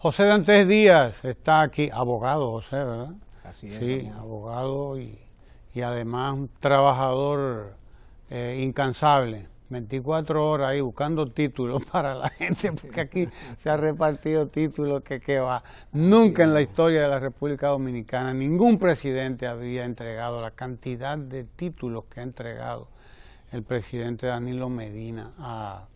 José Dantes Díaz está aquí, abogado José, ¿verdad? Así es. Sí, abogado y además un trabajador incansable, 24 horas ahí buscando títulos para la gente, porque aquí se ha repartido títulos que va. Nunca en la historia de la República Dominicana ningún presidente había entregado la cantidad de títulos que ha entregado el presidente Danilo Medina a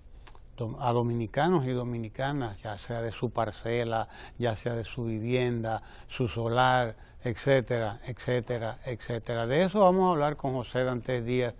dominicanos y dominicanas, ya sea de su parcela, ya sea de su vivienda, su solar, etcétera, etcétera, etcétera. De eso vamos a hablar con José Dantes Díaz,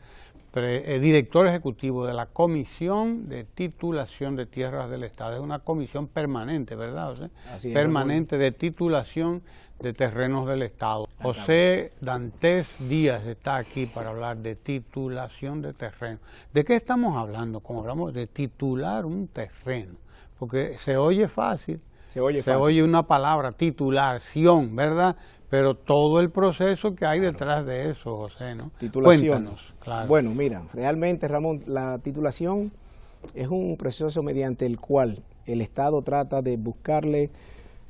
director ejecutivo de la Comisión de Titulación de Tierras del Estado. Es una comisión permanente, ¿verdad, José? Así es, permanente de titulación de terrenos del Estado. José Dantes Díaz está aquí para hablar de titulación de terreno. ¿De qué estamos hablando? Como hablamos de titular un terreno, porque se oye fácil, se oye una palabra, titulación, ¿verdad? Pero todo el proceso que hay detrás de eso, José, ¿no? Titulación. Cuéntanos, claro. Bueno, mira, realmente, Ramón, la titulación es un proceso mediante el cual el Estado trata de buscarle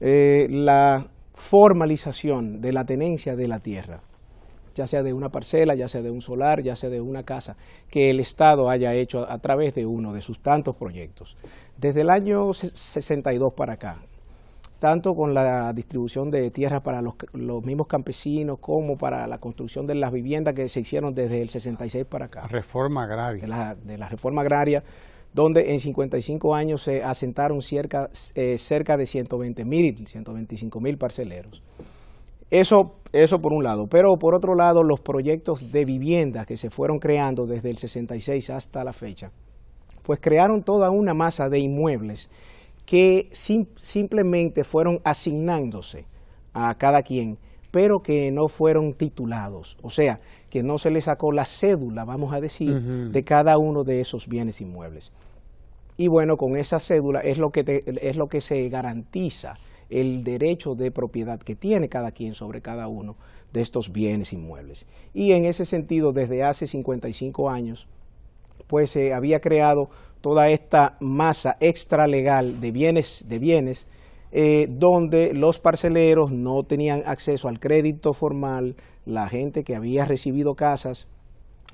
la formalización de la tenencia de la tierra, ya sea de una parcela, ya sea de un solar, ya sea de una casa, que el Estado haya hecho a través de uno de sus tantos proyectos. Desde el año 62 para acá, tanto con la distribución de tierras para los mismos campesinos como para la construcción de las viviendas que se hicieron desde el 66 para acá. Reforma agraria. De la reforma agraria, donde en 55 años se asentaron cerca de 125.000 parceleros. Eso por un lado, pero por otro lado los proyectos de viviendas que se fueron creando desde el 66 hasta la fecha, pues crearon toda una masa de inmuebles que simplemente fueron asignándose a cada quien, pero que no fueron titulados, o sea, que no se le sacó la cédula, vamos a decir, de cada uno de esos bienes inmuebles. Y bueno, con esa cédula es lo que se garantiza el derecho de propiedad que tiene cada quien sobre cada uno de estos bienes inmuebles. Y en ese sentido, desde hace 55 años, pues se había creado toda esta masa extralegal de bienes, donde los parceleros no tenían acceso al crédito formal. La gente que había recibido casas,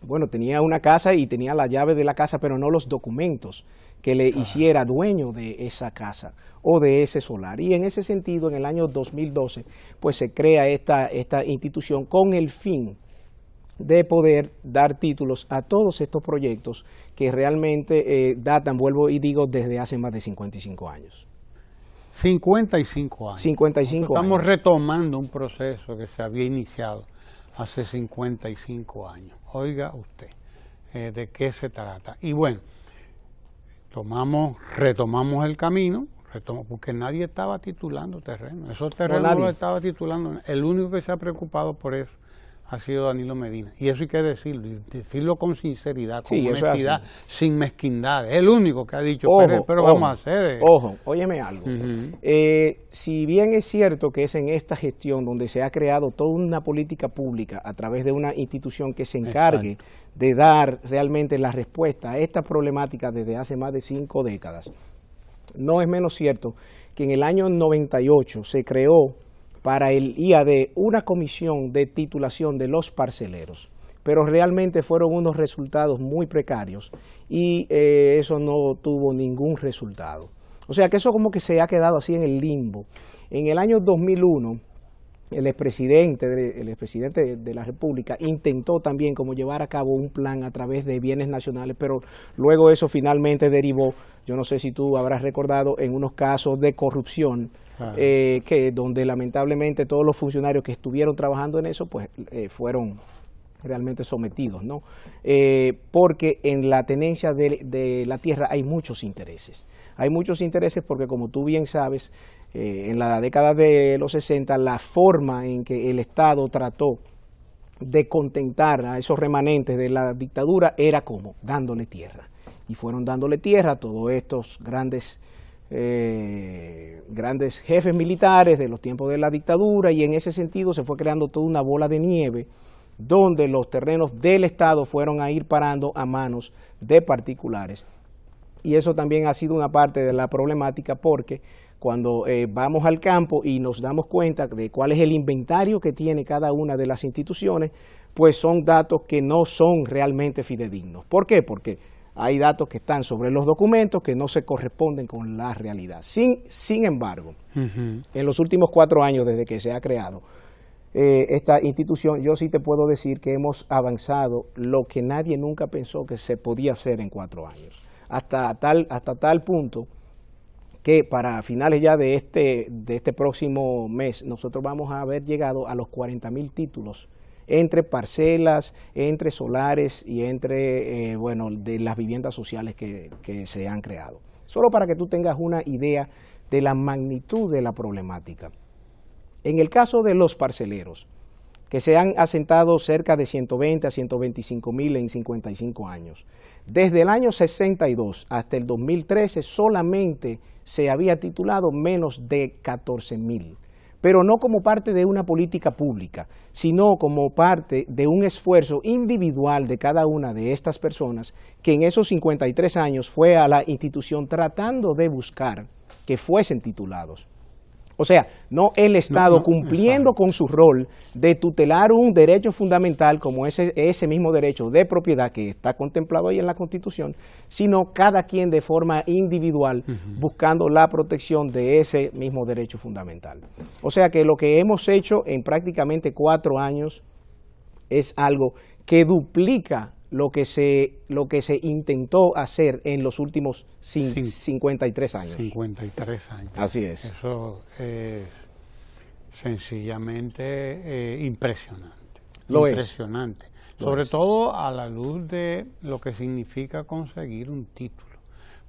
bueno, tenía una casa y tenía la llave de la casa, pero no los documentos que le hiciera dueño de esa casa o de ese solar. Y en ese sentido, en el año 2012, pues se crea esta institución con el fin de poder dar títulos a todos estos proyectos que realmente datan, vuelvo y digo, desde hace más de 55 años. 55 años. 55 Estamos años. retomando un proceso que se había iniciado hace 55 años. Oiga usted, ¿de qué se trata? Y bueno, retomamos el camino, porque nadie estaba titulando terrenos. Esos terrenos no los estaba titulando. El único que se ha preocupado por eso ha sido Danilo Medina. Y eso hay que decirlo con sinceridad, con honestidad, sin mezquindad. Es el único que ha dicho, pero vamos a hacer. Ojo, óyeme algo. Si bien es cierto que es en esta gestión donde se ha creado toda una política pública a través de una institución que se encargue de dar realmente la respuesta a esta problemática desde hace más de 5 décadas, no es menos cierto que en el año 98 se creó para el IAD una comisión de titulación de los parceleros, pero realmente fueron unos resultados muy precarios y eso no tuvo ningún resultado. O sea que eso como que se ha quedado así en el limbo. En el año 2001, el expresidente de la República intentó también como llevar a cabo un plan a través de bienes nacionales, pero luego eso finalmente derivó, yo no sé si tú habrás recordado, en unos casos de corrupción, donde lamentablemente todos los funcionarios que estuvieron trabajando en eso pues fueron realmente sometidos, ¿no? Porque en la tenencia de la tierra hay muchos intereses. Hay muchos intereses porque, como tú bien sabes, en la década de los 60, la forma en que el Estado trató de contentar a esos remanentes de la dictadura era como dándole tierra. Y fueron dándole tierra a todos estos grandes jefes militares de los tiempos de la dictadura, y en ese sentido se fue creando toda una bola de nieve donde los terrenos del Estado fueron a ir parando a manos de particulares. Y eso también ha sido una parte de la problemática, porque cuando vamos al campo y nos damos cuenta de cuál es el inventario que tiene cada una de las instituciones, pues son datos que no son realmente fidedignos. ¿Por qué? Porque hay datos que están sobre los documentos que no se corresponden con la realidad. Sin embargo, en los últimos 4 años desde que se ha creado esta institución, yo sí te puedo decir que hemos avanzado lo que nadie nunca pensó que se podía hacer en 4 años. Hasta tal punto que para finales ya de este próximo mes, nosotros vamos a haber llegado a los 40.000 títulos entre parcelas, entre solares y entre, de las viviendas sociales que se han creado. Solo para que tú tengas una idea de la magnitud de la problemática. En el caso de los parceleros, que se han asentado cerca de 120 a 125.000 en 55 años, desde el año 62 hasta el 2013 solamente se había titulado menos de 14.000. Pero no como parte de una política pública, sino como parte de un esfuerzo individual de cada una de estas personas que en esos 53 años fue a la institución tratando de buscar que fuesen titulados. O sea, no el Estado cumpliendo con su rol de tutelar un derecho fundamental como ese mismo derecho de propiedad que está contemplado ahí en la Constitución, sino cada quien de forma individual buscando la protección de ese mismo derecho fundamental. O sea que lo que hemos hecho en prácticamente 4 años es algo que duplica lo que se intentó hacer en los últimos 53 años. 53 años. Así es. Eso es sencillamente impresionante. Lo impresionante. Sobre todo a la luz de lo que significa conseguir un título.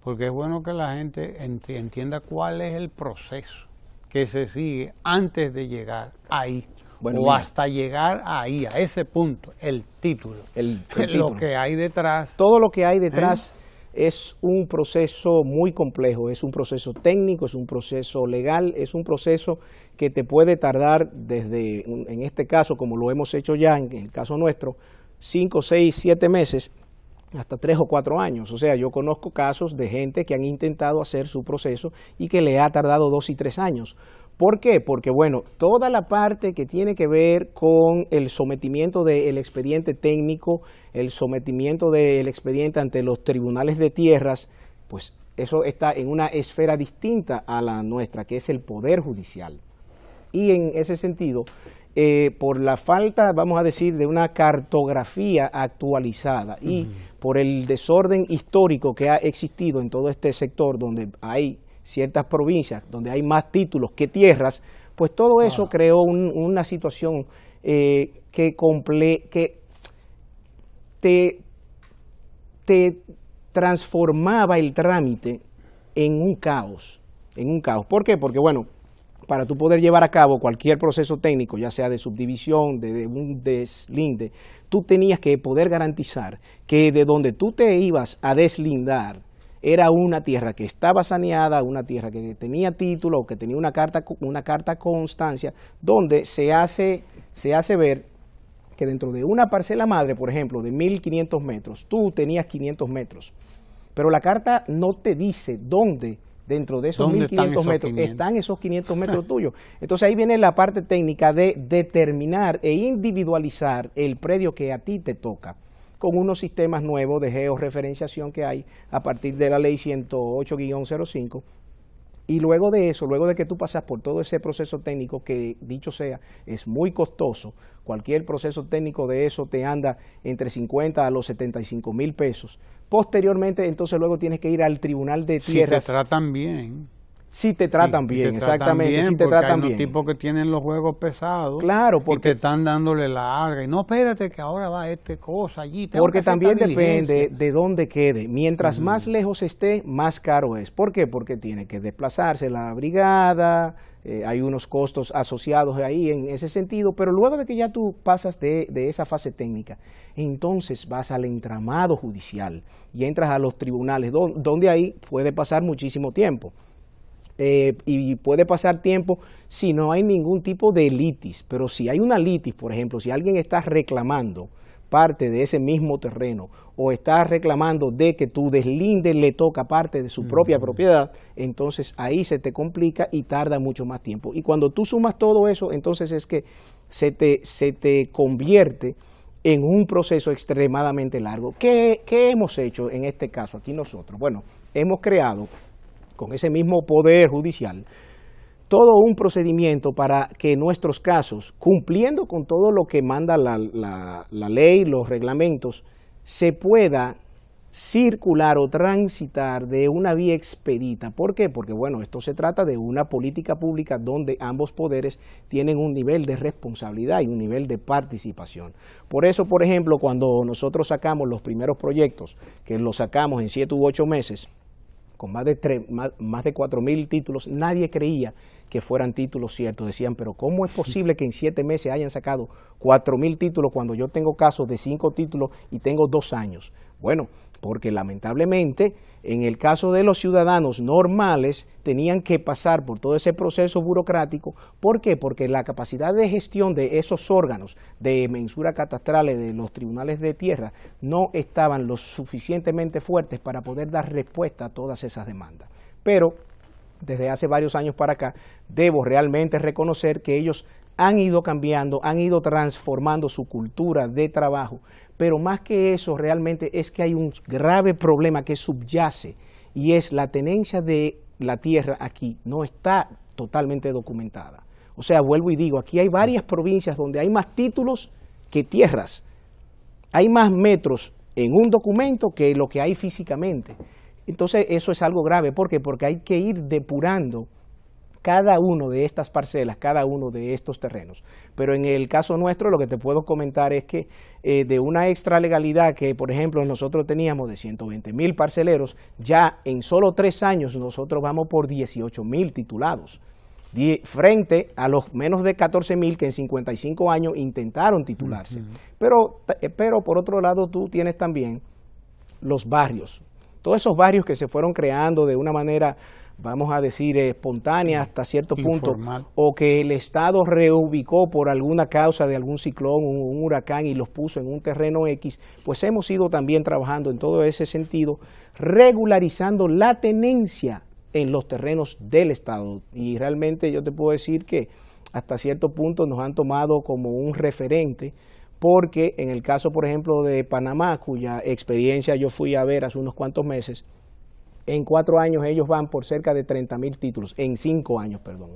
Porque es bueno que la gente entienda cuál es el proceso que se sigue antes de llegar ahí. Bueno, o hasta llegar ahí, a ese punto, el título. El título. Lo que hay detrás. Todo lo que hay detrás es un proceso muy complejo, es un proceso técnico, es un proceso legal, es un proceso que te puede tardar desde, en este caso, como lo hemos hecho ya, en el caso nuestro, 5, 6, 7 meses, hasta 3 o 4 años. O sea, yo conozco casos de gente que han intentado hacer su proceso y que le ha tardado 2 y 3 años. ¿Por qué? Porque, bueno, toda la parte que tiene que ver con el sometimiento del expediente técnico, el sometimiento del expediente ante los tribunales de tierras, pues eso está en una esfera distinta a la nuestra, que es el Poder Judicial. Y en ese sentido, por la falta, vamos a decir, de una cartografía actualizada y por el desorden histórico que ha existido en todo este sector donde hay ciertas provincias donde hay más títulos que tierras, pues todo eso creó una situación que te transformaba el trámite en un caos. ¿Por qué? Porque, bueno, para tú poder llevar a cabo cualquier proceso técnico, ya sea de subdivisión, de un deslinde, tú tenías que poder garantizar que de donde tú te ibas a deslindar era una tierra que estaba saneada, una tierra que tenía título o que tenía una carta constancia, donde se hace ver que dentro de una parcela madre, por ejemplo, de 1.500 metros, tú tenías 500 metros, pero la carta no te dice dónde dentro de esos 1.500 metros están esos 500 metros tuyos. Entonces ahí viene la parte técnica de determinar e individualizar el predio que a ti te toca, con unos sistemas nuevos de georreferenciación que hay a partir de la ley 108-05, y luego de eso, luego de que tú pasas por todo ese proceso técnico que, dicho sea, es muy costoso, cualquier proceso técnico de eso te anda entre 50 a los 75.000 pesos, posteriormente entonces luego tienes que ir al tribunal de tierras. Si te tratan bien. Si te tratan bien, exactamente, si te tratan bien. Hay unos tipos que tienen los juegos pesados, claro, porque y te están dándole larga, y no, espérate que ahora va cosa allí. Porque también depende de dónde quede. Mientras más lejos esté, más caro es. ¿Por qué? Porque tiene que desplazarse la brigada, hay unos costos asociados ahí en ese sentido, pero luego de que ya tú pasas de esa fase técnica, entonces vas al entramado judicial y entras a los tribunales, donde ahí puede pasar muchísimo tiempo. Y puede pasar tiempo si no hay ningún tipo de litis, pero si hay una litis, por ejemplo, si alguien está reclamando parte de ese mismo terreno o está reclamando de que tu deslinde le toca parte de su propia propiedad, entonces ahí se te complica y tarda mucho más tiempo. Y cuando tú sumas todo eso, entonces es que se te convierte en un proceso extremadamente largo. ¿Qué hemos hecho en este caso aquí nosotros? Bueno, hemos creado con ese mismo poder judicial todo un procedimiento para que nuestros casos, cumpliendo con todo lo que manda la ley, los reglamentos, se pueda circular o transitar de una vía expedita. ¿Por qué? Porque, bueno, esto se trata de una política pública donde ambos poderes tienen un nivel de responsabilidad y un nivel de participación. Por eso, por ejemplo, cuando nosotros sacamos los primeros proyectos, que los sacamos en 7 u 8 meses, con más de 4.000 títulos, nadie creía que fueran títulos ciertos. Decían, pero ¿cómo es posible que en 7 meses hayan sacado 4.000 títulos cuando yo tengo casos de 5 títulos y tengo 2 años? Bueno, porque lamentablemente en el caso de los ciudadanos normales tenían que pasar por todo ese proceso burocrático. ¿Por qué? Porque la capacidad de gestión de esos órganos de mensura catastrales de los tribunales de tierra no estaban lo suficientemente fuertes para poder dar respuesta a todas esas demandas. Pero desde hace varios años para acá debo realmente reconocer que ellos han ido cambiando, han ido transformando su cultura de trabajo, pero más que eso realmente es que hay un grave problema que subyace y es la tenencia de la tierra aquí no está totalmente documentada. O sea, vuelvo y digo, aquí hay varias provincias donde hay más títulos que tierras, hay más metros en un documento que lo que hay físicamente. Entonces eso es algo grave. ¿Por qué? Porque hay que ir depurando cada uno de estas parcelas, cada uno de estos terrenos. Pero en el caso nuestro lo que te puedo comentar es que de una extralegalidad que, por ejemplo, nosotros teníamos de 120.000 parceleros, ya en solo 3 años nosotros vamos por 18.000 titulados, frente a los menos de 14.000 que en 55 años intentaron titularse. Pero por otro lado tú tienes también los barrios, todos esos barrios que se fueron creando de una manera, vamos a decir, espontánea hasta cierto punto, o que el Estado reubicó por alguna causa de algún ciclón, un huracán y los puso en un terreno X, pues hemos ido también trabajando en todo ese sentido, regularizando la tenencia en los terrenos del Estado. Y realmente yo te puedo decir que hasta cierto punto nos han tomado como un referente, porque en el caso, por ejemplo, de Panamá, cuya experiencia yo fui a ver hace unos cuantos meses, en 4 años ellos van por cerca de 30.000 títulos, en 5 años, perdón.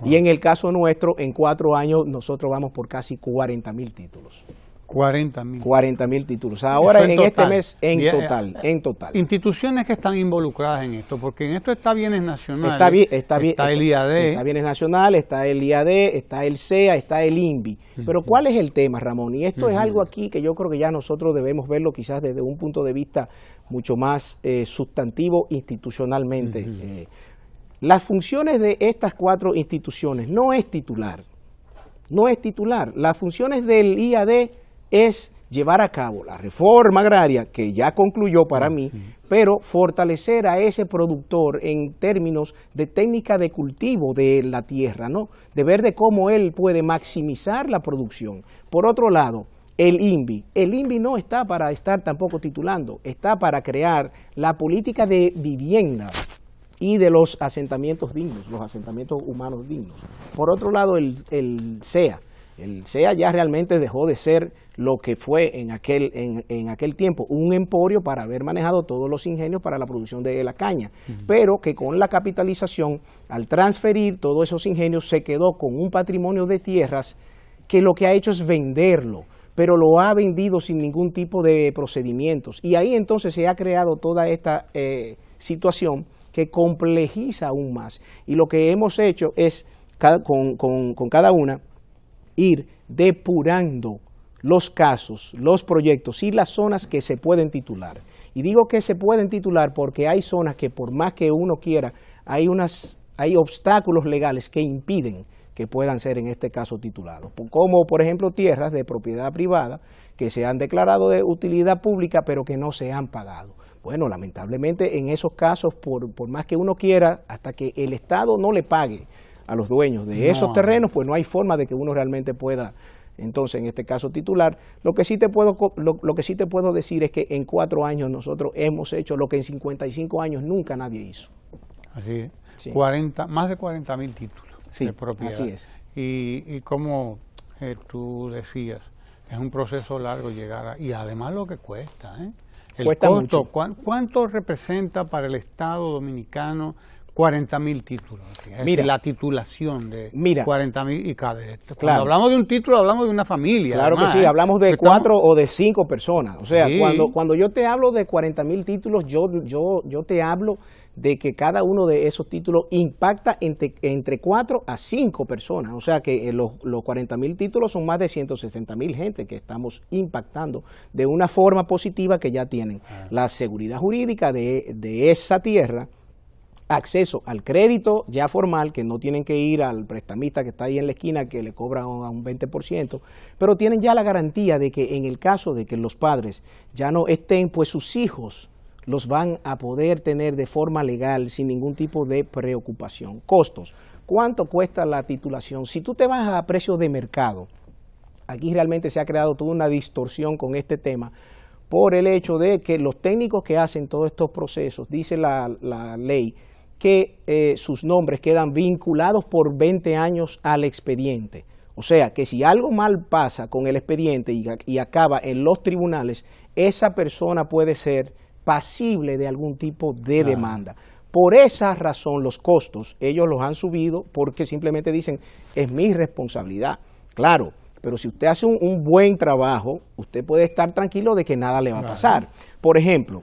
Y en el caso nuestro, en 4 años, nosotros vamos por casi 40.000 títulos. 40.000 títulos. Ahora en este mes, en total. Instituciones que están involucradas en esto, porque en esto está Bienes Nacionales, está el IAD. Está Bienes Nacionales, está el IAD, está el SEA, está el INVI. Pero ¿cuál es el tema, Ramón? Y esto es algo aquí que yo creo que ya nosotros debemos verlo quizás desde un punto de vista mucho más sustantivo institucionalmente. Las funciones de estas 4 instituciones no es titular. Las funciones del IAD es llevar a cabo la reforma agraria, que ya concluyó para mí, pero fortalecer a ese productor en términos de técnica de cultivo de la tierra, ¿no? De ver de cómo él puede maximizar la producción. Por otro lado, el INVI no está para estar tampoco titulando, está para crear la política de vivienda y de los asentamientos dignos, los asentamientos humanos dignos. Por otro lado, el SEA. El SEA ya realmente dejó de ser lo que fue en aquel tiempo, un emporio para haber manejado todos los ingenios para la producción de la caña, pero que con la capitalización, al transferir todos esos ingenios, se quedó con un patrimonio de tierras que lo que ha hecho es venderlo, pero lo ha vendido sin ningún tipo de procedimientos. Y ahí entonces se ha creado toda esta situación que complejiza aún más. Y lo que hemos hecho es, con cada una, ir depurando los casos, los proyectos y las zonas que se pueden titular. Y digo que se pueden titular porque hay zonas que por más que uno quiera, hay obstáculos legales que impiden que puedan ser en este caso titulados, como por ejemplo tierras de propiedad privada que se han declarado de utilidad pública pero que no se han pagado. Bueno, lamentablemente en esos casos, por más que uno quiera, hasta que el Estado no le pague a los dueños de esos terrenos, pues no hay forma de que uno realmente pueda entonces en este caso titular. Lo que sí te puedo decir es que en 4 años nosotros hemos hecho lo que en 55 años nunca nadie hizo. Así es. Sí. Más de 40.000 títulos de propiedad. Así es. Y como tú decías, es un proceso largo llegar y además lo que cuesta, el cuesta costo, mucho. ¿Cuánto representa para el Estado Dominicano 40.000 títulos? Es decir, la titulación de 40.000 y cada esto. Cuando claro, hablamos de un título, hablamos de una familia. Claro además, que sí, hablamos de 4 o de 5 personas. O sea, sí, cuando yo te hablo de 40.000 títulos, yo te hablo de que cada uno de esos títulos impacta entre 4 a 5 personas. O sea que los 40.000 títulos son más de 160.000 gente que estamos impactando de una forma positiva que ya tienen la seguridad jurídica de esa tierra, acceso al crédito ya formal, que no tienen que ir al prestamista que está ahí en la esquina que le cobra a un 20%, pero tienen ya la garantía de que en el caso de que los padres ya no estén, pues sus hijos los van a poder tener de forma legal sin ningún tipo de preocupación. Costos. ¿Cuánto cuesta la titulación? Si tú te vas a precios de mercado, aquí realmente se ha creado toda una distorsión con este tema por el hecho de que los técnicos que hacen todos estos procesos, dice la ley, que sus nombres quedan vinculados por 20 años al expediente. O sea, que si algo mal pasa con el expediente y acaba en los tribunales, esa persona puede ser pasible de algún tipo de demanda. Por esa razón los costos, ellos los han subido porque simplemente dicen, es mi responsabilidad. Claro, pero si usted hace un buen trabajo, usted puede estar tranquilo de que nada le va a pasar. Por ejemplo,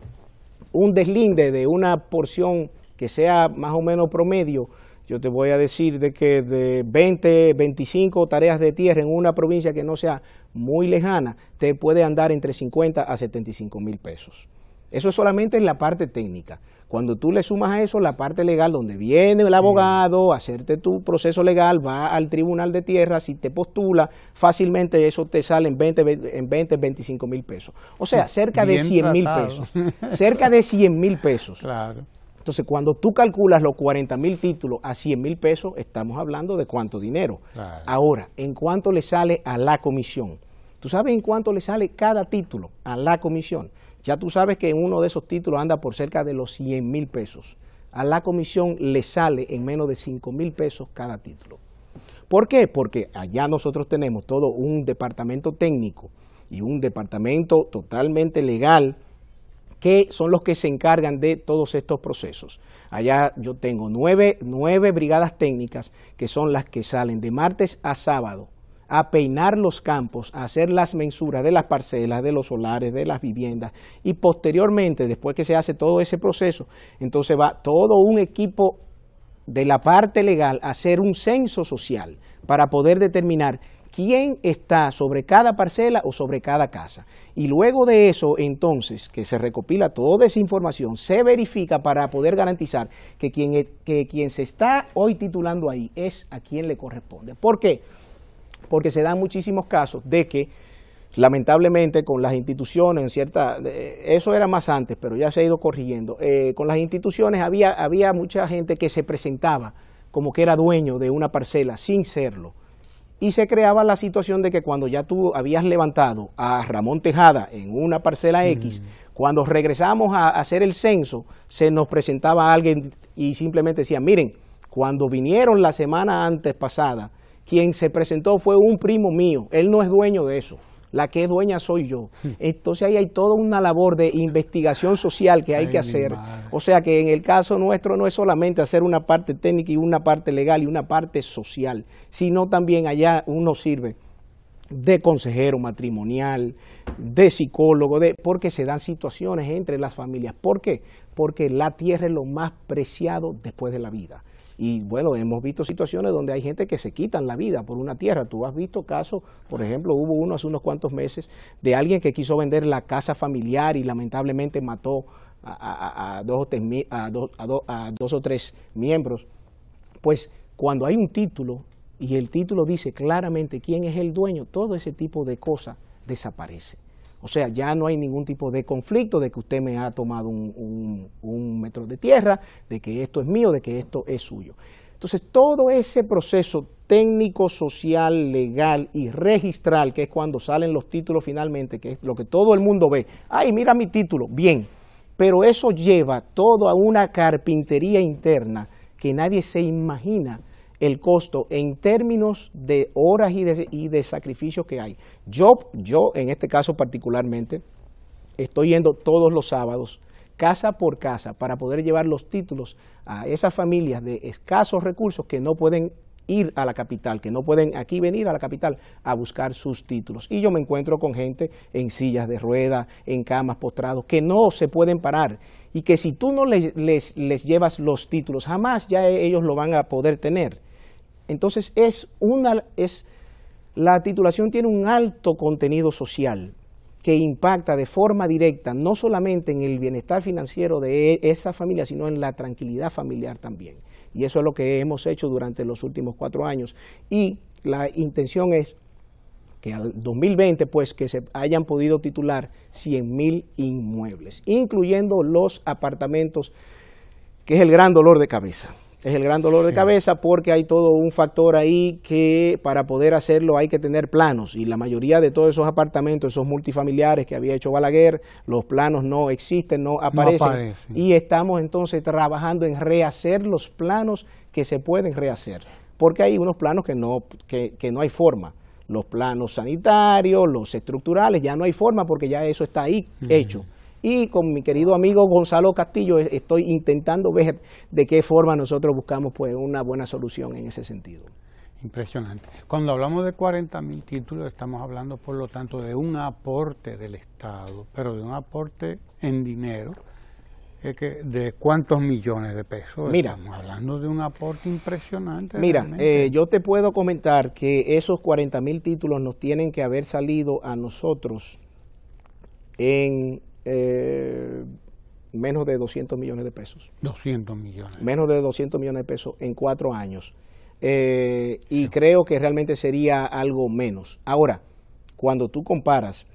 un deslinde de una porción que sea más o menos promedio, yo te voy a decir de que de 20, 25 tareas de tierra en una provincia que no sea muy lejana, te puede andar entre 50 a 75.000 pesos. Eso es solamente en la parte técnica. Cuando tú le sumas a eso la parte legal, donde viene el abogado a hacerte tu proceso legal, va al tribunal de tierra, si te postula, fácilmente eso te sale en 25.000 pesos. O sea, cerca de 100.000 pesos. Cerca de 100.000 pesos. Claro. Entonces, cuando tú calculas los 40.000 títulos a 100.000 pesos, estamos hablando de cuánto dinero. Claro. Ahora, ¿en cuánto le sale a la comisión? ¿Tú sabes en cuánto le sale cada título a la comisión? Ya tú sabes que uno de esos títulos anda por cerca de los 100.000 pesos. A la comisión le sale en menos de 5.000 pesos cada título. ¿Por qué? Porque allá nosotros tenemos todo un departamento técnico y un departamento totalmente legal que son los que se encargan de todos estos procesos. Allá yo tengo 9 brigadas técnicas que son las que salen de martes a sábado a peinar los campos, a hacer las mensuras de las parcelas, de los solares, de las viviendas, y posteriormente, después que se hace todo ese proceso, entonces va todo un equipo de la parte legal a hacer un censo social para poder determinar quién está sobre cada parcela o sobre cada casa. Y luego de eso, entonces, que se recopila toda esa información, se verifica para poder garantizar que quien se está hoy titulando ahí es a quien le corresponde. ¿Por qué? Porque se dan muchísimos casos de que, lamentablemente, con las instituciones, eso era más antes, pero ya se ha ido corrigiendo, con las instituciones había mucha gente que se presentaba como que era dueño de una parcela sin serlo. Y se creaba la situación de que cuando ya tú habías levantado a Ramón Tejada en una parcela X, cuando regresamos a hacer el censo, se nos presentaba alguien y simplemente decía, miren, cuando vinieron la semana antes pasada, quien se presentó fue un primo mío, él no es dueño de eso, la que es dueña soy yo. Entonces ahí hay toda una labor de investigación social que hay que hacer. O sea que en el caso nuestro no es solamente hacer una parte técnica y una parte legal y una parte social, sino también allá uno sirve de consejero matrimonial, de psicólogo, porque se dan situaciones entre las familias. ¿Por qué? Porque la tierra es lo más preciado después de la vida. Y bueno, hemos visto situaciones donde hay gente que se quitan la vida por una tierra. Tú has visto casos, por ejemplo, hubo uno hace unos cuantos meses de alguien que quiso vender la casa familiar y lamentablemente mató a dos o tres miembros. Pues cuando hay un título y el título dice claramente quién es el dueño, todo ese tipo de cosas desaparece. O sea, ya no hay ningún tipo de conflicto de que usted me ha tomado un metro de tierra, de que esto es mío, de que esto es suyo. Entonces, todo ese proceso técnico, social, legal y registral, que es cuando salen los títulos finalmente, que es lo que todo el mundo ve. ¡Ay, mira mi título! Bien, pero eso lleva todo a una carpintería interna que nadie se imagina el costo en términos de horas y de sacrificios que hay. Yo, en este caso particularmente, estoy yendo todos los sábados, casa por casa, para poder llevar los títulos a esas familias de escasos recursos que no pueden ir a la capital, que no pueden aquí venir a la capital a buscar sus títulos. Y yo me encuentro con gente en sillas de ruedas, en camas, postrados, que no se pueden parar y que si tú no les llevas los títulos, jamás ya ellos lo van a poder tener. Entonces la titulación tiene un alto contenido social que impacta de forma directa no solamente en el bienestar financiero de esa familia, sino en la tranquilidad familiar también. Y eso es lo que hemos hecho durante los últimos 4 años. Y la intención es que al 2020, pues, que se hayan podido titular 100.000 inmuebles, incluyendo los apartamentos, que es el gran dolor de cabeza. Es el gran dolor de cabeza porque hay todo un factor ahí que para poder hacerlo hay que tener planos y la mayoría de todos esos apartamentos, esos multifamiliares que había hecho Balaguer, los planos no existen, no aparecen. Y estamos entonces trabajando en rehacer los planos que se pueden rehacer, porque hay unos planos que no hay forma. Los planos sanitarios, los estructurales, ya no hay forma porque ya eso está ahí hecho. Y con mi querido amigo Gonzalo Castillo estoy intentando ver de qué forma nosotros buscamos pues una buena solución en ese sentido. Impresionante. Cuando hablamos de 40.000 títulos estamos hablando por lo tanto de un aporte del Estado, pero de un aporte en dinero, ¿de cuántos millones de pesos? Mira, estamos hablando de un aporte impresionante. Mira, yo te puedo comentar que esos 40.000 títulos nos tienen que haber salido a nosotros en menos de 200 millones de pesos. 200 millones. Menos de 200 millones de pesos en 4 años. Y creo que realmente sería algo menos. Ahora, cuando tú comparas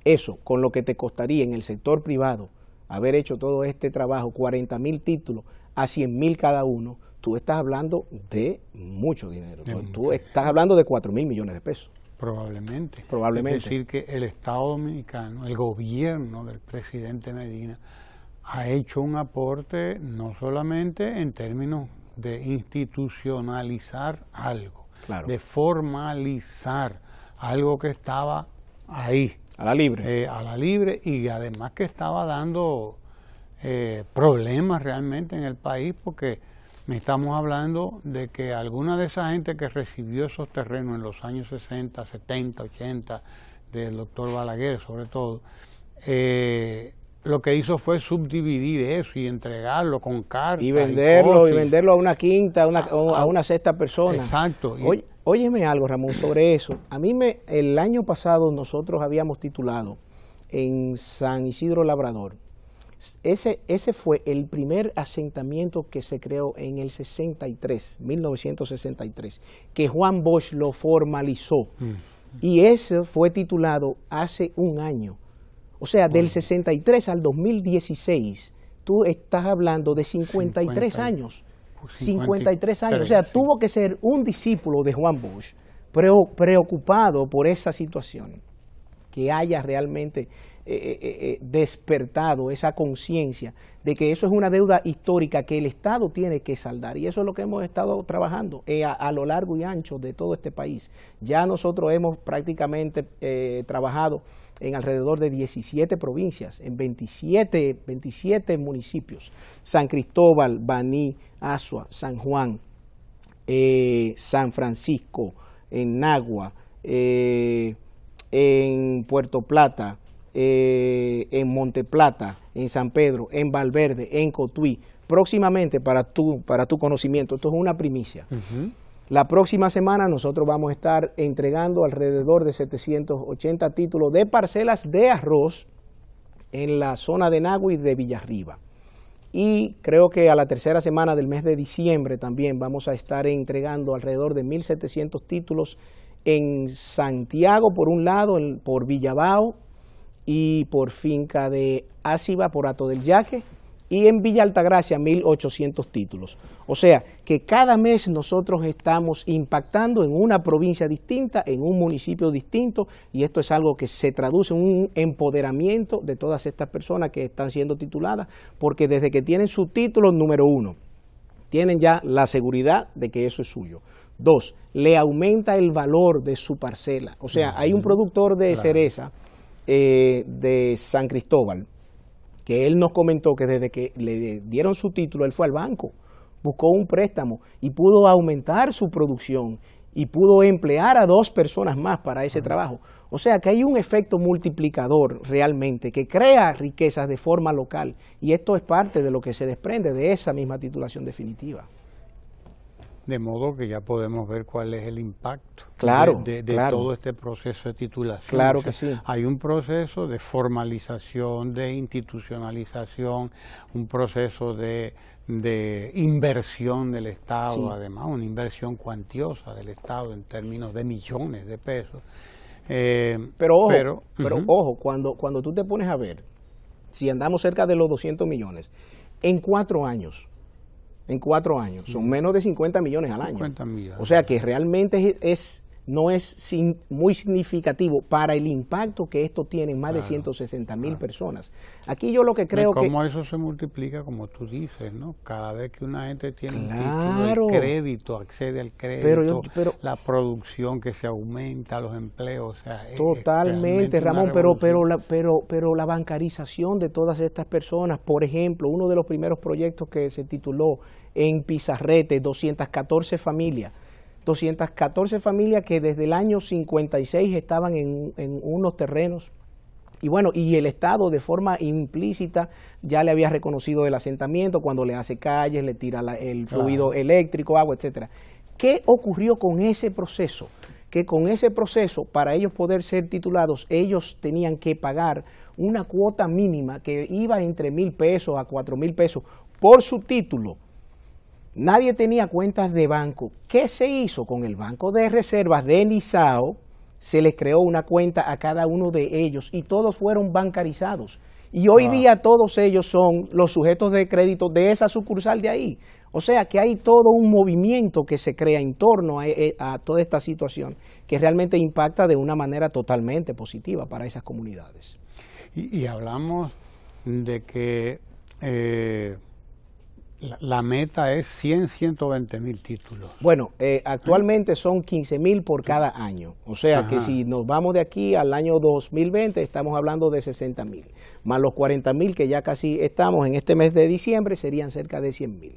eso con lo que te costaría en el sector privado haber hecho todo este trabajo, 40.000 títulos a 100.000 cada uno, tú estás hablando de mucho dinero. Tú estás hablando de 4.000 millones de pesos. Probablemente. Probablemente. Es decir, que el Estado dominicano, el gobierno del presidente Medina, ha hecho un aporte no solamente en términos de institucionalizar algo, claro, de formalizar algo que estaba ahí. A la libre. A la libre y además que estaba dando problemas realmente en el país porque estamos hablando de que alguna de esa gente que recibió esos terrenos en los años 60, 70, 80, del doctor Balaguer sobre todo, lo que hizo fue subdividir eso y entregarlo con cartas. Y venderlo a una quinta, a una sexta persona. Exacto. Óyeme algo, Ramón, sobre eso. El año pasado nosotros habíamos titulado en San Isidro Labrador. Ese fue el primer asentamiento que se creó en el 1963, que Juan Bosch lo formalizó. Y ese fue titulado hace un año. O sea, del 63 al 2016, tú estás hablando de 53 años. 53 años. O sea, tuvo que ser un discípulo de Juan Bosch, preocupado por esa situación, que haya realmente despertado esa conciencia de que eso es una deuda histórica que el Estado tiene que saldar, y eso es lo que hemos estado trabajando a lo largo y ancho de todo este país. Ya nosotros hemos prácticamente trabajado en alrededor de 17 provincias, en 27 municipios: San Cristóbal, Baní, Azua, San Juan, San Francisco, en Nagua, en Puerto Plata, en Monte Plata, en San Pedro, en Valverde, en Cotuí. Próximamente, para tu conocimiento, esto es una primicia. La próxima semana nosotros vamos a estar entregando alrededor de 780 títulos de parcelas de arroz en la zona de Nagua y de Villarriba. Y creo que a la tercera semana del mes de diciembre también vamos a estar entregando alrededor de 1.700 títulos en Santiago, por un lado, por Villabao y por Finca de Áciba, por Hato del Yaque, y en Villa Altagracia 1.800 títulos. O sea, que cada mes nosotros estamos impactando en una provincia distinta, en un municipio distinto, y esto es algo que se traduce en un empoderamiento de todas estas personas que están siendo tituladas, porque desde que tienen su título, número 1, tienen ya la seguridad de que eso es suyo. 2, le aumenta el valor de su parcela. O sea, hay un productor de cereza de San Cristóbal, que él nos comentó que desde que le dieron su título, él fue al banco, buscó un préstamo y pudo aumentar su producción y pudo emplear a 2 personas más para ese trabajo. O sea que hay un efecto multiplicador realmente que crea riquezas de forma local, y esto es parte de lo que se desprende de esa misma titulación definitiva. De modo que ya podemos ver cuál es el impacto de todo este proceso de titulación. Claro que sí. Hay un proceso de formalización, de institucionalización, un proceso de inversión del Estado, además una inversión cuantiosa del Estado en términos de millones de pesos. Pero ojo, cuando tú te pones a ver, si andamos cerca de los 200 millones, en 4 años, son menos de 50 millones al año. 50 millones. O sea que realmente no es muy significativo para el impacto que esto tiene en más de 160.000 personas. Aquí yo lo que creo que... ¿Cómo eso se multiplica, como tú dices, ¿no? Cada vez que una gente tiene un título, el crédito, accede al crédito, la producción que se aumenta, los empleos, o sea... Totalmente, Ramón, pero la bancarización de todas estas personas, por ejemplo, uno de los primeros proyectos que se tituló en Pizarrete, 214 familias que desde el año 56 estaban en unos terrenos, y bueno, y el Estado de forma implícita ya le había reconocido el asentamiento cuando le hace calles, le tira el fluido eléctrico, agua, etcétera. ¿Qué ocurrió con ese proceso? Que con ese proceso, para ellos poder ser titulados, ellos tenían que pagar una cuota mínima que iba entre 1,000 pesos a 4,000 pesos por su título. Nadie tenía cuentas de banco. ¿Qué se hizo con el Banco de Reservas de Nizao? Se les creó una cuenta a cada uno de ellos y todos fueron bancarizados. Y hoy día todos ellos son los sujetos de crédito de esa sucursal de ahí. O sea que hay todo un movimiento que se crea en torno a toda esta situación que realmente impacta de una manera totalmente positiva para esas comunidades. Y hablamos de que... la meta es 120.000 títulos. Bueno, actualmente son 15.000 por cada año. O sea que si nos vamos de aquí al año 2020, estamos hablando de 60.000. Más los 40.000 que ya casi estamos en este mes de diciembre, serían cerca de 100.000.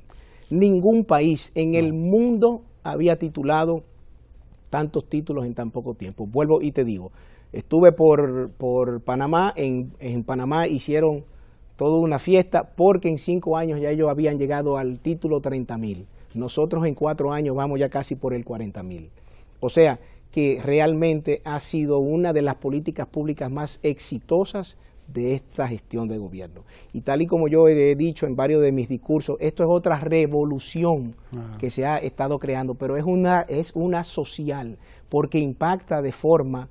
Ningún país en el mundo había titulado tantos títulos en tan poco tiempo. Vuelvo y te digo, estuve por Panamá, en Panamá hicieron toda una fiesta porque en 5 años ya ellos habían llegado al título 30.000. Nosotros en 4 años vamos ya casi por el 40.000. O sea que realmente ha sido una de las políticas públicas más exitosas de esta gestión de gobierno. Y tal y como yo he dicho en varios de mis discursos, esto es otra revolución que se ha estado creando, pero es una social, porque impacta de forma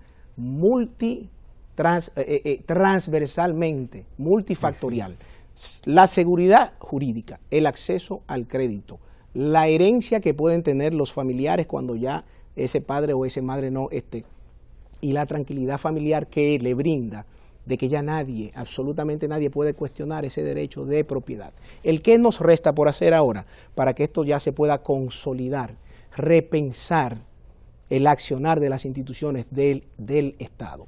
transversalmente, multifactorial. La seguridad jurídica, el acceso al crédito, la herencia que pueden tener los familiares cuando ya ese padre o esa madre no esté, y la tranquilidad familiar que le brinda de que ya nadie, absolutamente nadie puede cuestionar ese derecho de propiedad. ¿El qué nos resta por hacer ahora para que esto ya se pueda consolidar, repensar el accionar de las instituciones del Estado?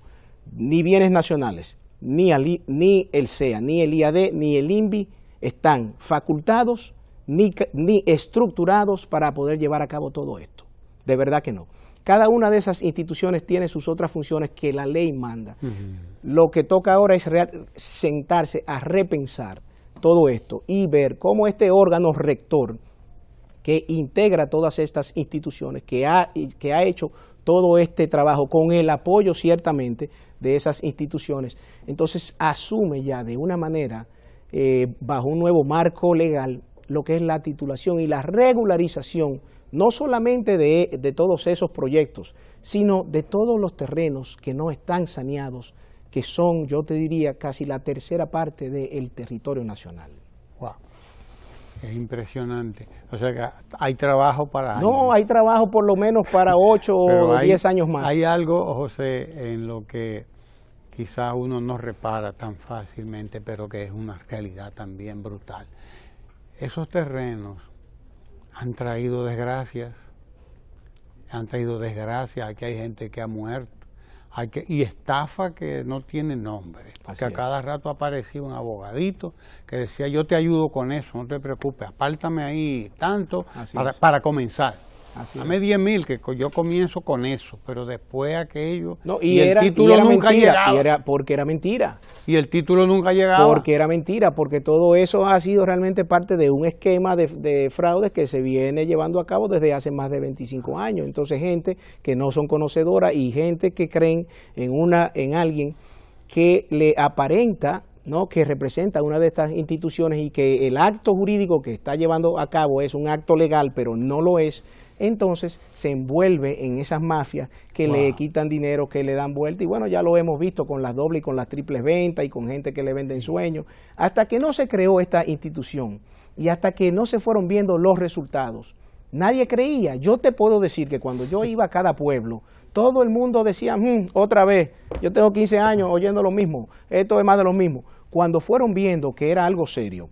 Ni bienes nacionales, ni el SEA, ni el IAD, ni el INVI están facultados ni estructurados para poder llevar a cabo todo esto. De verdad que no. Cada una de esas instituciones tiene sus otras funciones que la ley manda. Lo que toca ahora es sentarse a repensar todo esto y ver cómo este órgano rector que integra todas estas instituciones, que ha hecho todo este trabajo con el apoyo ciertamente de esas instituciones, entonces asume ya de una manera, bajo un nuevo marco legal, lo que es la titulación y la regularización, no solamente de todos esos proyectos, sino de todos los terrenos que no están saneados, que son, yo te diría, casi la tercera parte del territorio nacional. Wow. Es impresionante. O sea que hay trabajo para años. No, hay trabajo por lo menos para 8 o 10 años más. Hay algo, José, en lo que quizá uno no repara tan fácilmente, pero que es una realidad también brutal. Esos terrenos han traído desgracias. Aquí hay gente que ha muerto. Y estafa que no tiene nombre, porque a cada rato aparecía un abogadito que decía: yo te ayudo con eso, no te preocupes, apártame ahí tanto para comenzar. Dame 10,000 que yo comienzo con eso, pero después aquello... No, y el título nunca llegaba. Porque era mentira. Y el título nunca llegaba. Porque era mentira, porque todo eso ha sido realmente parte de un esquema de fraudes que se viene llevando a cabo desde hace más de 25 años. Entonces, gente que no son conocedoras y gente que creen en alguien que le aparenta, ¿no?, que representa una de estas instituciones y que el acto jurídico que está llevando a cabo es un acto legal, pero no lo es. Entonces se envuelve en esas mafias que le quitan dinero, que le dan vuelta, y bueno, ya lo hemos visto con las dobles y con las triples ventas y con gente que le venden sueños, hasta que no se creó esta institución y hasta que no se fueron viendo los resultados. Nadie creía. Yo te puedo decir que cuando yo iba a cada pueblo, todo el mundo decía: otra vez, yo tengo 15 años oyendo lo mismo, esto es más de lo mismo. Cuando fueron viendo que era algo serio,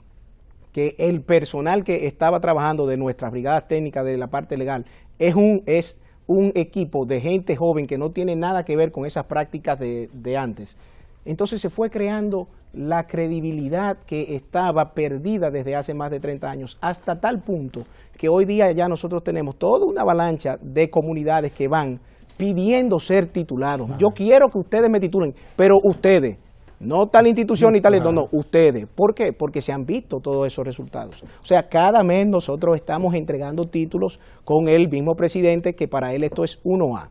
que el personal que estaba trabajando de nuestras brigadas técnicas de la parte legal es un equipo de gente joven que no tiene nada que ver con esas prácticas de antes. Entonces se fue creando la credibilidad que estaba perdida desde hace más de 30 años, hasta tal punto que hoy día ya nosotros tenemos toda una avalancha de comunidades que van pidiendo ser titulados. Yo quiero que ustedes me titulen, pero ustedes, no tal institución ni tal, no, ustedes. ¿Por qué? Porque se han visto todos esos resultados. O sea, cada mes nosotros estamos entregando títulos con el mismo presidente, que para él esto es 1A.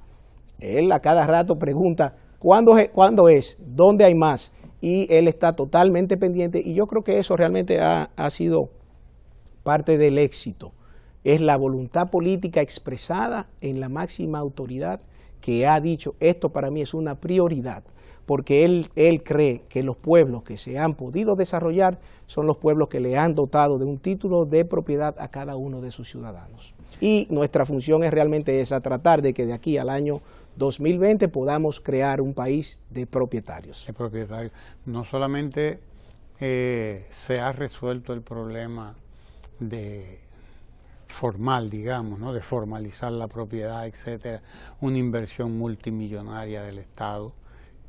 Él a cada rato pregunta: ¿cuándo es? ¿Dónde hay más? Y él está totalmente pendiente, y yo creo que eso realmente ha sido parte del éxito. Es la voluntad política expresada en la máxima autoridad que ha dicho: esto para mí es una prioridad, porque él cree que los pueblos que se han podido desarrollar son los pueblos que le han dotado de un título de propiedad a cada uno de sus ciudadanos. Y nuestra función es realmente esa: tratar de que de aquí al año 2020 podamos crear un país de propietarios. De propietarios. No solamente se ha resuelto el problema formal, digamos, ¿no?, de formalizar la propiedad, etcétera, una inversión multimillonaria del Estado,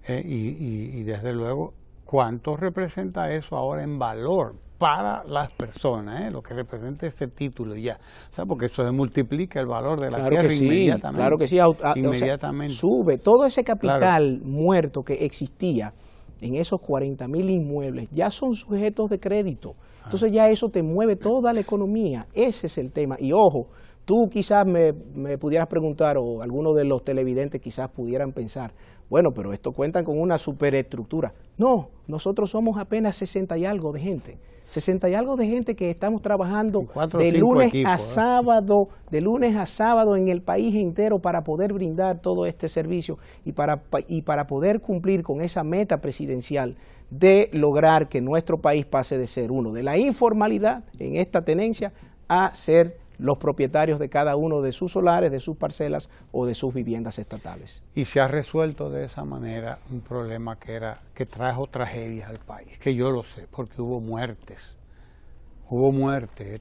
y desde luego, ¿cuánto representa eso ahora en valor para las personas, lo que representa ese título ya? O sea, porque eso se multiplica el valor de la tierra inmediatamente. Claro que sí, inmediatamente. O sea, sube todo ese capital muerto que existía en esos 40,000 inmuebles, ya son sujetos de crédito. Entonces ya eso te mueve toda la economía. Ese es el tema. Y ojo, tú quizás me pudieras preguntar, o algunos de los televidentes quizás pudieran pensar: bueno, pero esto cuentan con una superestructura. No, nosotros somos apenas 60 y algo de gente. 60 y algo de gente que estamos trabajando de lunes a sábado en el país entero para poder brindar todo este servicio y para poder cumplir con esa meta presidencial de lograr que nuestro país pase de ser uno de la informalidad en esta tenencia a ser los propietarios de cada uno de sus solares, de sus parcelas o de sus viviendas estatales. Y se ha resuelto de esa manera un problema que trajo tragedias al país, que yo lo sé, porque hubo muertes.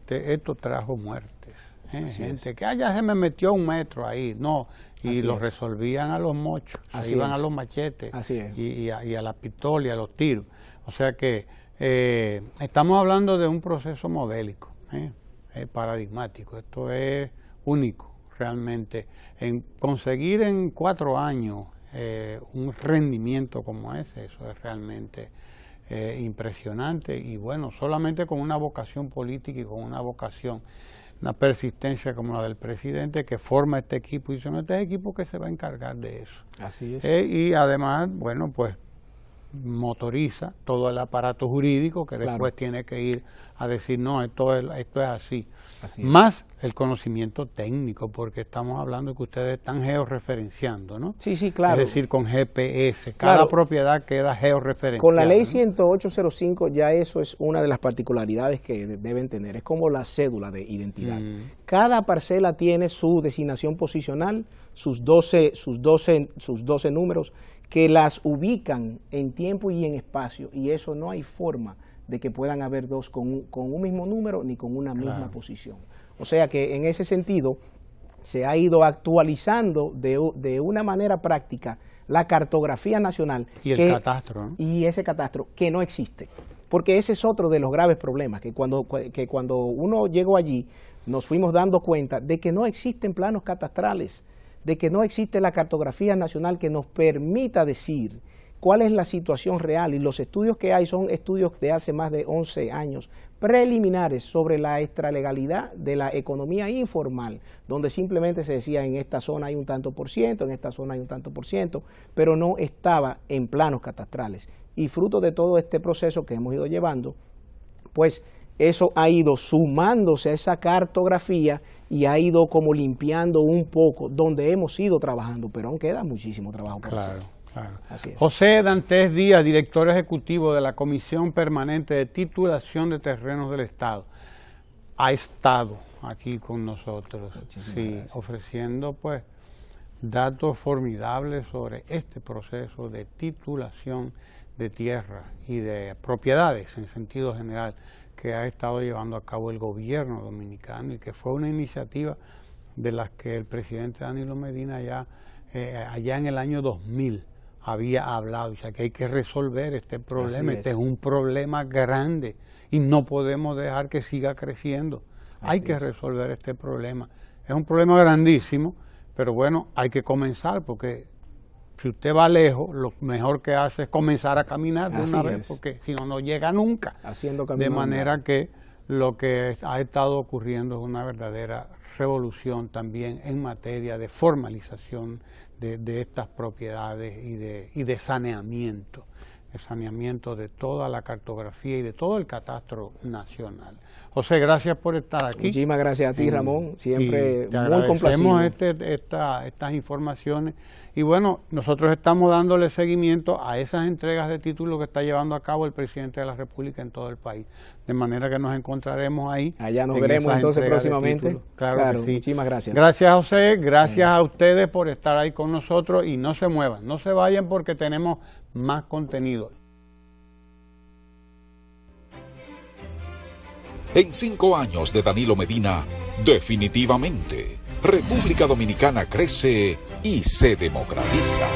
Esto trajo muertes. Gente que ya se me metió 1 metro ahí, no, y lo resolvían a los mochos, iban a los machetes y a la pistola y a los tiros. O sea que estamos hablando de un proceso modélico, paradigmático. Esto es único realmente. En conseguir en 4 años un rendimiento como ese, eso es realmente impresionante. Y bueno, solamente con una vocación política y con una persistencia como la del presidente, que forma este equipo, y son este equipo que se va a encargar de eso. Así es. Y además, bueno, pues motoriza todo el aparato jurídico que después tiene que ir a decir, no, esto es así. Más el conocimiento técnico, porque estamos hablando que ustedes están georreferenciando, ¿no? Sí, sí, claro. Es decir, con GPS, cada propiedad queda georreferenciada. Con la ley 10805 ya eso es una de las particularidades que deben tener, es como la cédula de identidad. Cada parcela tiene su designación posicional, sus 12 números que las ubican en tiempo y en espacio, y eso no hay forma de que puedan haber dos con un mismo número ni con una misma posición. O sea que en ese sentido se ha ido actualizando de una manera práctica la cartografía nacional. Y el catastro, ¿no? Y ese catastro que no existe. Porque ese es otro de los graves problemas, que cuando uno llegó allí nos fuimos dando cuenta de que no existen planos catastrales, de que no existe la cartografía nacional que nos permita decir cuál es la situación real, y los estudios que hay son estudios de hace más de 11 años, preliminares sobre la extralegalidad de la economía informal, donde simplemente se decía en esta zona hay un tanto por ciento, en esta zona hay un tanto por ciento, pero no estaba en planos catastrales. Y fruto de todo este proceso que hemos ido llevando, pues eso ha ido sumándose a esa cartografía y ha ido como limpiando un poco donde hemos ido trabajando, pero aún queda muchísimo trabajo por hacer. Claro. Así es. José Dantes Díaz, director ejecutivo de la Comisión Permanente de Titulación de Terrenos del Estado, ha estado aquí con nosotros, ofreciendo pues datos formidables sobre este proceso de titulación de tierra y de propiedades en sentido general que ha estado llevando a cabo el gobierno dominicano, y que fue una iniciativa de las que el presidente Danilo Medina allá en el año 2000 había hablado. O sea que hay que resolver este problema. Este es un problema grande y no podemos dejar que siga creciendo. Hay que resolver este problema. Es un problema grandísimo, pero bueno, hay que comenzar, porque si usted va lejos, lo mejor que hace es comenzar a caminar de una vez, porque si no, no llega nunca. De manera que lo que ha estado ocurriendo es una verdadera revolución también en materia de formalización de estas propiedades y de saneamiento. El saneamiento de toda la cartografía y de todo el catastro nacional. José, gracias por estar aquí. Muchísimas gracias a ti, Ramón, siempre muy complacido. Estas informaciones, y bueno, nosotros estamos dándole seguimiento a esas entregas de títulos que está llevando a cabo el presidente de la República en todo el país, de manera que nos encontraremos ahí. Allá nos veremos entonces próximamente. Claro que sí. Muchísimas gracias. Gracias, José, gracias a ustedes por estar ahí con nosotros, y no se muevan, no se vayan, porque tenemos más contenido. En 5 años de Danilo Medina, definitivamente, República Dominicana crece y se democratiza.